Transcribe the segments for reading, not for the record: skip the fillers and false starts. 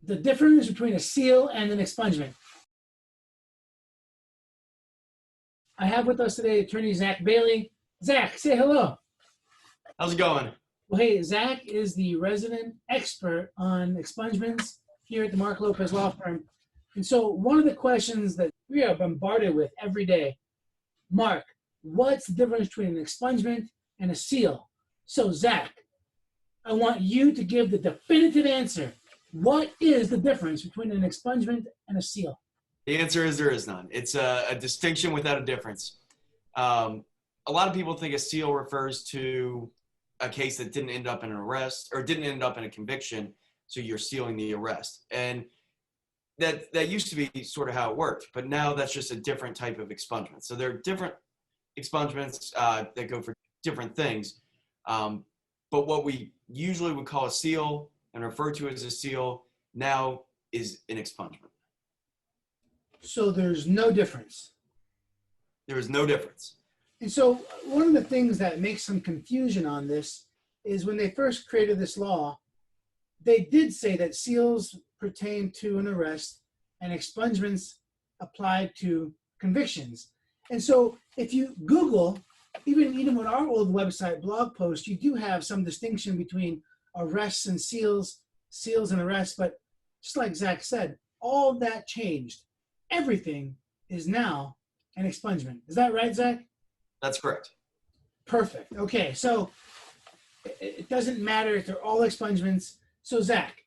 the difference between a seal and an expungement. I have with us today attorney Zach Bailey. Zach, say hello. How's it going? Well, hey, Zach is the resident expert on expungements here at the Marc Lopez law firm. And so one of the questions that we are bombarded with every day, Mark, what's the difference between an expungement and a seal? So Zach, I want you to give the definitive answer. What is the difference between an expungement and a seal? The answer is there is none. It's a distinction without a difference. A lot of people think a seal refers to a case that didn't end up in an arrest or didn't end up in a conviction, so you're sealing the arrest. And that used to be sort of how it worked, but now that's just a different type of expungement. So there are different expungements that go for different things. But what we usually would call a seal and refer to as a seal now is an expungement. So there's no difference. There is no difference. And so one of the things that makes some confusion on this is when they first created this law, they did say that seals pertain to an arrest and expungements applied to convictions. And so if you Google, even with our old website blog post, you do have some distinction between arrests and seals and arrests. But just like Zach said, all that changed. Everything is now an expungement. Is that right, Zach? That's correct. Perfect. Okay, so it doesn't matter if they're all expungements. So Zach,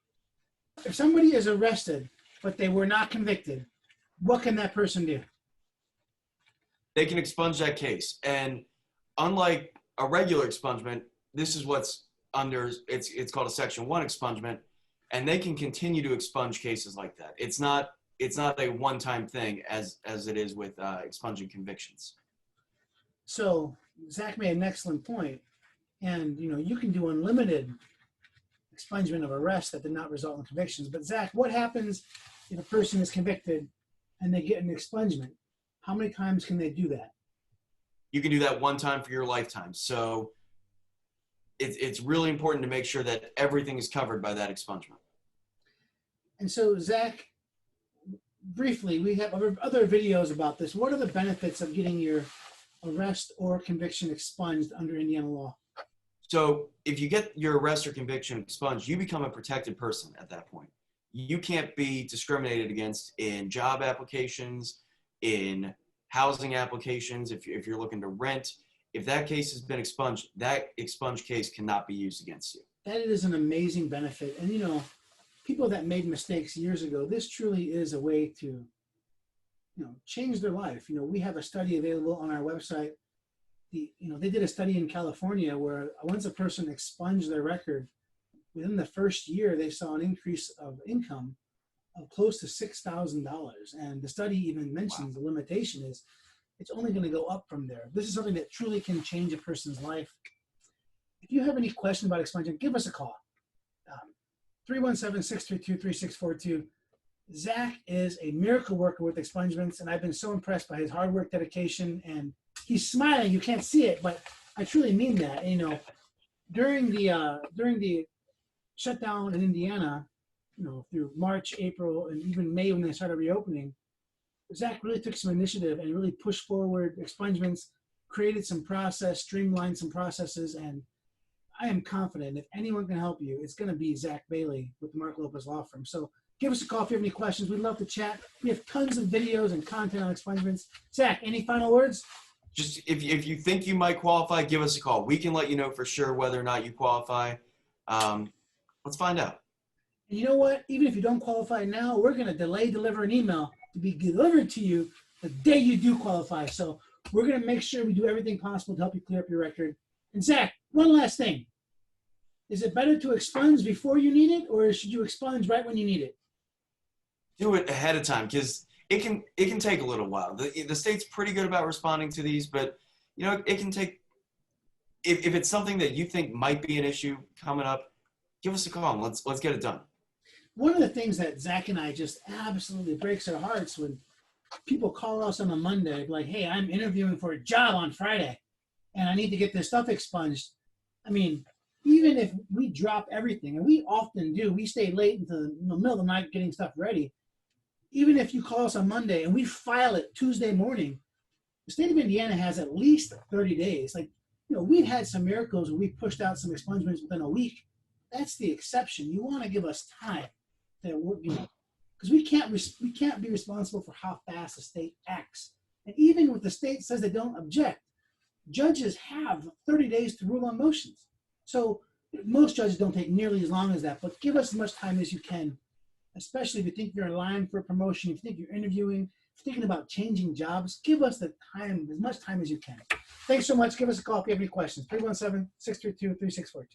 if somebody is arrested but they were not convicted, what can that person do? They can expunge that case. And unlike a regular expungement, this is what's under, it's called a Section 1 expungement, and they can continue to expunge cases like that. It's not a one-time thing as it is with expunging convictions. So Zach made an excellent point, and you can do unlimited expungement of arrests that did not result in convictions. But Zach, what happens if a person is convicted and they get an expungement? How many times can they do that? You can do that one time for your lifetime. So it's really important to make sure that everything is covered by that expungement. And so Zach, briefly, we have other videos about this. What are the benefits of getting your arrest or conviction expunged under Indiana law? So if you get your arrest or conviction expunged, you become a protected person at that point. You can't be discriminated against in job applications, in housing applications, if you're looking to rent. If that case has been expunged, that expunged case cannot be used against you. That is an amazing benefit. And people that made mistakes years ago, this truly is a way to change their life. We have a study available on our website. They did a study in California where once a person expunged their record, within the first year, they saw an increase of income of close to $6,000. And the study even mentions the limitation is it's only going to go up from there. This is something that truly can change a person's life. If you have any questions about expungement, give us a call. 317-632-3642. Zach is a miracle worker with expungements, and I've been so impressed by his hard work, dedication, and he's smiling. You can't see it, but I truly mean that. During the shutdown in Indiana, through March, April, and even May when they started reopening, Zach really took some initiative and really pushed forward expungements, created some process, streamlined some processes, and I am confident if anyone can help you, it's going to be Zach Bailey with the Marc Lopez Law Firm. So give us a call if you have any questions. We'd love to chat. We have tons of videos and content on expungements. Zach, any final words? Just if you think you might qualify, give us a call. We can let you know for sure whether or not you qualify. Let's find out. And you know what? Even if you don't qualify now, we're going to deliver an email to be delivered to you the day you do qualify. So we're going to make sure we do everything possible to help you clear up your record. And Zach, one last thing. Is it better to expunge before you need it, or should you expunge right when you need it? Do it ahead of time, because it can take a little while. The state's pretty good about responding to these, but it can take. If it's something that you think might be an issue coming up, give us a call and let's get it done. One of the things that Zach and I just absolutely breaks our hearts when people call us on a Monday, like, "Hey, I'm interviewing for a job on Friday, and I need to get this stuff expunged." I mean, even if we drop everything, and we often do, we stay late into the middle of the night getting stuff ready. Even if you call us on Monday and we file it Tuesday morning, the state of Indiana has at least 30 days. Like, we've had some miracles where we pushed out some expungements within a week. That's the exception. You want to give us time to work, because we can't be responsible for how fast the state acts. And even when the state says they don't object, judges have 30 days to rule on motions. So most judges don't take nearly as long as that, but give us as much time as you can, especially if you think you're in line for a promotion, if you think you're interviewing, if you're thinking about changing jobs, give us the time, as much time as you can. Thanks so much. Give us a call if you have any questions. 317-632-3642.